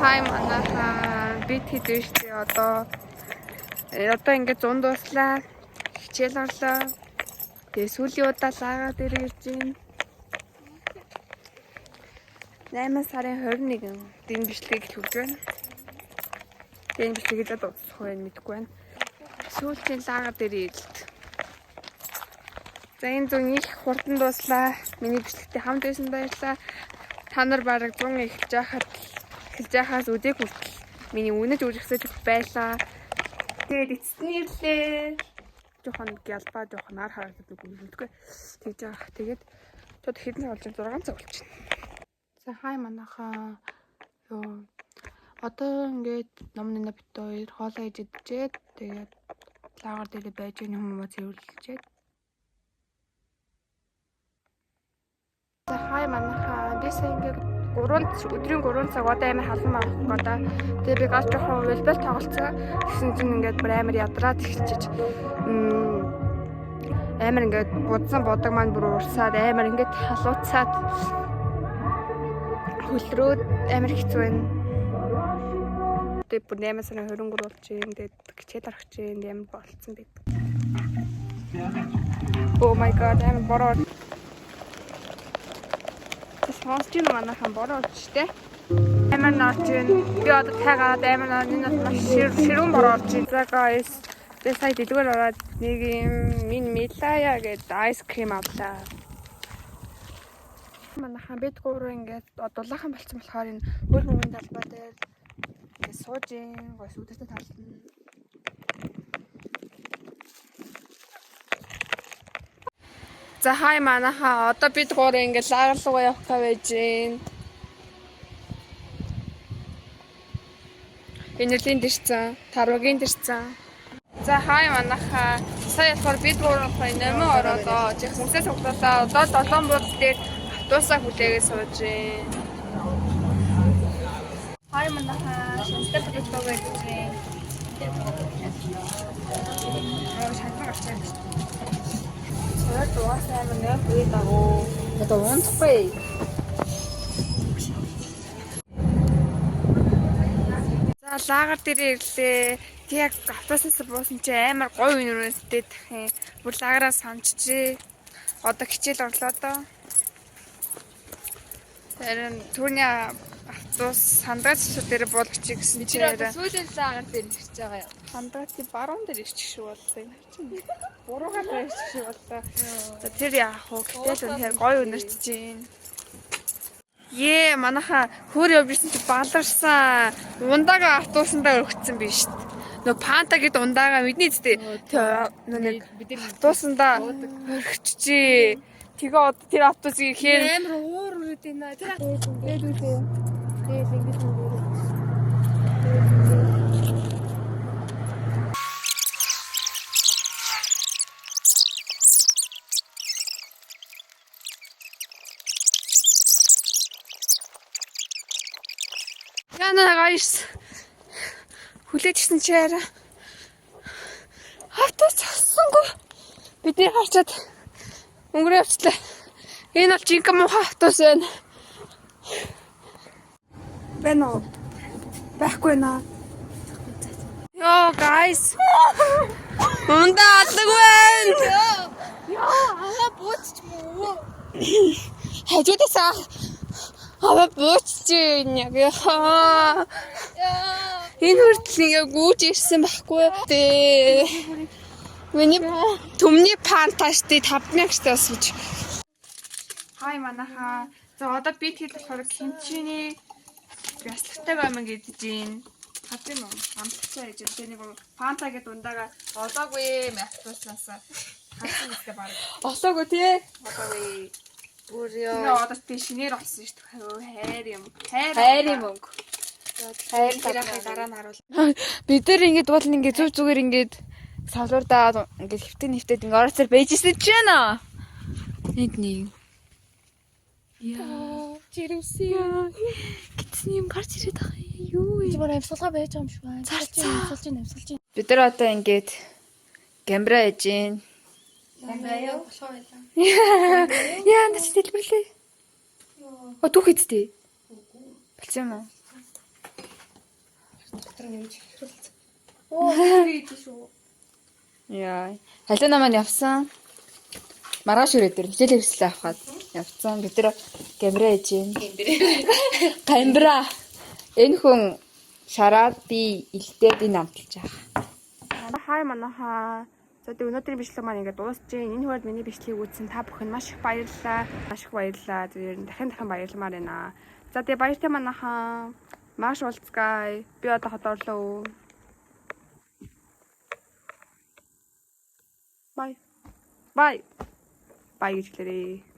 хай манайхаа бид хэд вэ одоо ингээд зунд дуслаа. Хичээл орлоо. Тэгээ сүүлийн удаа лагаад ирж байна. 8 сарын 21 дэн бичлэгийг хэлж байна. Дэн бичлэгийг дуусгах байх мэдэхгүй байна. Сүүлийн лагаад ирээд. За энэ зүүн их хурдан дуслаа. Миний бичлэгтэй хамт байсан баярлалаа. Та нар бараг 100 эхэлж яхаас үдэг хүртэл миний үнэж үргэлжлэж байлаа. Тэгээд эцэст нь ирлээ. Жохон гялбаа жохон ар харагддаг үгүй. Тэгж байгаа. Тэгээд чод хэдэн болж 6 цаг болж байна. За хай манайхаа ёо одоо ингээд номны бит хоёр хоолоо иж идчихэд тэгээд лагаар дээр байж байгаа хүмүүс цэвэрлжээд. За хай манайхаа би сая ингээд өдрийн 3 цаг одоо амар халуун авах гэдэг. Тэгээ би гал жоохон волейбол тоглолцоо. Тэгсэн чинь ингээд бүр амар ядраад эхэлчихэж амар ингээд будсан бодог маань бүр урсаад амар ингээд халууцаад хөлрөөд амар хэцүү байна. Тэгээ бүр 8 сарын 23 болж юм. Тэгээд хичээл арах чинь амар болцсон байт. Oh my god, амар бороо. Сонсч юм манайхан бороо ч té. Амар наач байна. Би одоо тайгаад амар наа энэ маш ширүүн бороо орж байна. За guys, би сая дэлгүүр ороод нэг юм милая гэдэг айс крим авлаа. Манайхан бид гурав ингээд дулаахан болцсон болохоор энэ хөл хөмгийн талбай дээр ингээд сууж ин гой сүдэтэй тална. За хай манайхаа одоо бид гурав ингээд лагер руу явах гэж байна. Энерлийн дэрцэн, тарвагийн дэрцэн. За хай манайхаа сая болохоор бид гурав нэмээ ороод жихсэнсээ цуглуулаа. Одоо 7 бууз дээр автобусаа хүлээгээ сууж байна. Хай манайхаа шантай төлөвлөгөө гэж байна. Шантаа гарчаад. Дуусаа манай хүй дагуу. Одоо унтахгүй. За лагер дээр ирлээ. Яг автобусаас буусан чи амар гоё үнэрэнтэй дахин. Бүр лагераа санджээ. Одоо хичээл орлоо доо. Тэрэн түрний автобус сандрач дээр буулгачих гэсэн чи сүүлийн лагер дээр ирж байгаа юм. сандрачи баруун дээр ирчих шиг боллоо юм чинь. Буруугаар дээр ирчих шиг боллоо. За тэр яах вэ? Гэтэл үнэхээр гоё үнэрчж байна. Ее манайхаа хөр явжсэн чи баларсан. Ундаага автобусандаа өргөцсөн биш шүү дээ. Нөгөө панта гэдэг ундаага мэдний зү. Нэг бид автобусандаа өргөччээ. Тэгээ одоо тэр автобусыг ихээр амар уур үрээд байна. Тэр дээдүүдээ. Дээд ингэж нүрээ. Яна гайс. Хүлээжсэн чи яара. Автобус цогсонгүй. Бидний харчаад өнгөрөө явчлаа. Энэ бол жинхэнэ муухай автобус байна. Бэнэ. Байхгүй наа. Йоо guys. Унда алдаг байна. яа аваа бууцч муу. Хажуудасаа аваа бууцч яг яа. Энэ хүртэл ингээ гүйж ирсэн байхгүй дээ. Миний төмний панташтай 5,000 штэ асууж. Хай манайхаа. За одоо бид хэд болохоор кинчиний яслагтай гомон гэдэг чинь хатын юм. Амтцаа яж тэнийг панта гэдэг ундаага олоогүй юм автобуснаас хатсан үстэй баг. Олоогүй тий? Олоогүй. Бүр яа. Одоо тий шинээр олсон шүү дээ. Хайр юм. Хайр юм өнгө. Хайр дараа нь харуул. Бид нар ингэж бол ингэ зүг зүгээр ингэж савлуурдаа ингэж хөвтөд ингэ орооцоор байжсэн ч яана. Нэг. Яа, чирүүсээ. Гэтсэн юм гарч ирээд байгаа юу вэ? Зүгээр амьсгалгаа байж байгаа юм шиг байна. Амьсгалж. Бид нар одоо ингэж гамбра яж гин. Гамбра яа болохоо байлаа. Яа, нач дэлбэрлээ. Оо түүх эцтэй. Болцсон юм уу? Шатран явж хэлсэн. Оо хийдэж шүү. Яа. Халина маань явсан. Маргааш өрөө дээр хичээл хэрэгслээ авахад явцсан. Бид нэр камера ээж юм. Камера. Энэ хүн шараад би илтээд энэ амталж байгаа. Хай манайхаа. За тэг өнөөдрийн бичлэг маань ингээд дуусчихээн. Энэ хүрээд миний бичлэгийг үзсэн та бүхэнд маш их баярлалаа. Маш их баярлалаа. Тэгээд дахин баярламаар байна. За тэг баяртай манайхаа. Маш уулзгаая. Би одоо ходоорлоо. Bye. Bye. Bye гэж хэлээрээ.